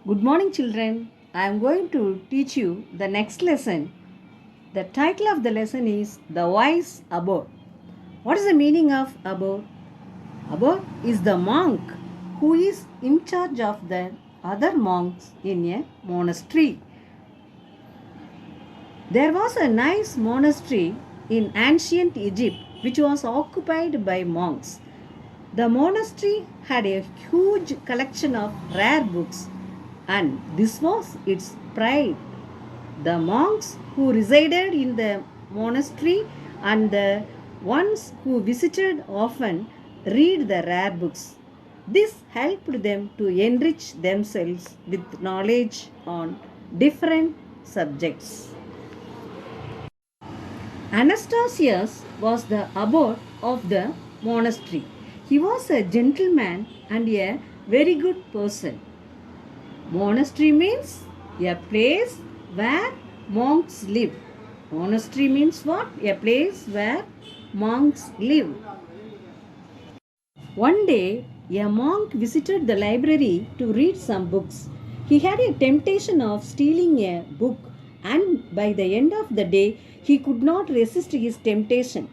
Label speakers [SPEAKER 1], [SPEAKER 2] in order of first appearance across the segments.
[SPEAKER 1] Good morning, children. I am going to teach you the next lesson. The title of the lesson is The Wise Abbot. What is the meaning of abbot? Abbot is the monk who is in charge of the other monks in a monastery. There was a nice monastery in ancient Egypt which was occupied by monks. The monastery had a huge collection of rare books, and this was its pride. The monks who resided in the monastery and the ones who visited often read the rare books. This helped them to enrich themselves with knowledge on different subjects. Anastasius was the abbot of the monastery. He was a gentleman and a very good person. Monastery means a place where monks live. Monastery means what? A place where monks live. One day, a monk visited the library to read some books. He had a temptation of stealing a book, and by the end of the day, he could not resist his temptation.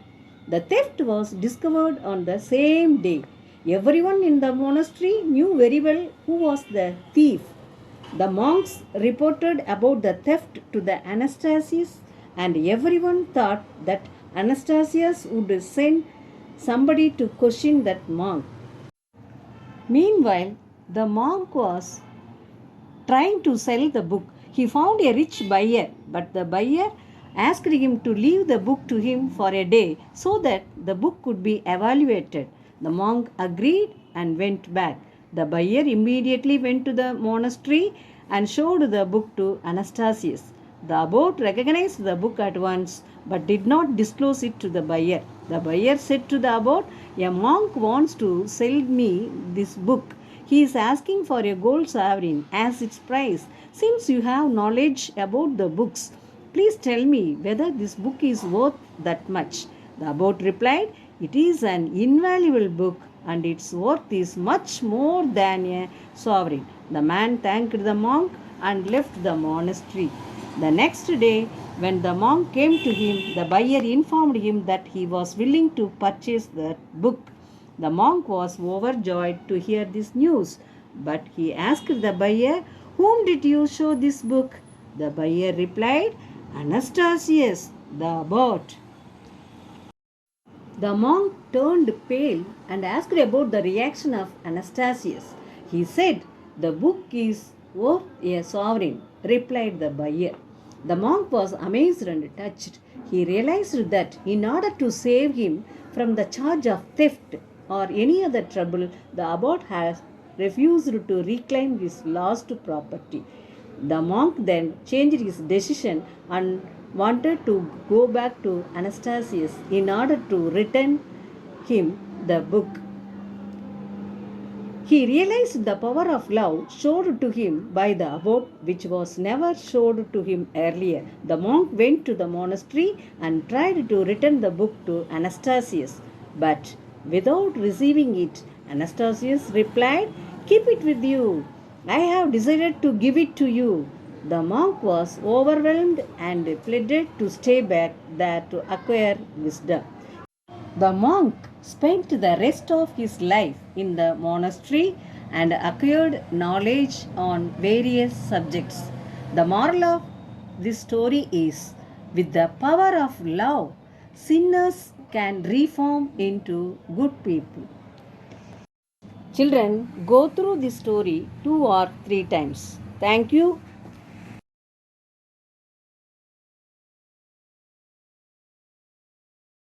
[SPEAKER 1] The theft was discovered on the same day. Everyone in the monastery knew very well who was the thief. The monks reported about the theft to the Anastasius, and everyone thought that Anastasius would send somebody to question that monk. Meanwhile, the monk was trying to sell the book. He found a rich buyer, but the buyer asked him to leave the book to him for a day so that the book could be evaluated. The monk agreed and went back. The buyer immediately went to the monastery and showed the book to Anastasius. The abbot recognized the book at once but did not disclose it to the buyer. The buyer said to the abbot, "A monk wants to sell me this book. He is asking for a gold sovereign as its price. Since you have knowledge about the books, please tell me whether this book is worth that much." The abbot replied, "It is an invaluable book and its worth is much more than a sovereign." The man thanked the monk and left the monastery. The next day, when the monk came to him, the buyer informed him that he was willing to purchase the book. The monk was overjoyed to hear this news, but he asked the buyer, "Whom did you show this book?" The buyer replied, "Anastasius, the abbot." The monk turned pale and asked about the reaction of Anastasius. He said, "The book is worth a sovereign," replied the buyer. The monk was amazed and touched. He realized that in order to save him from the charge of theft or any other trouble, the abbot has refused to reclaim his lost property. The monk then changed his decision and wanted to go back to Anastasius in order to return him the book. He realized the power of love showed to him by the abbot, which was never showed to him earlier. The monk went to the monastery and tried to return the book to Anastasius, but without receiving it, Anastasius replied, "Keep it with you. I have decided to give it to you." The monk was overwhelmed and pleaded to stay back there to acquire wisdom. The monk spent the rest of his life in the monastery and acquired knowledge on various subjects. The moral of this story is, with the power of love, sinners can reform into good people. Children, go through this story 2 or 3 times. Thank you.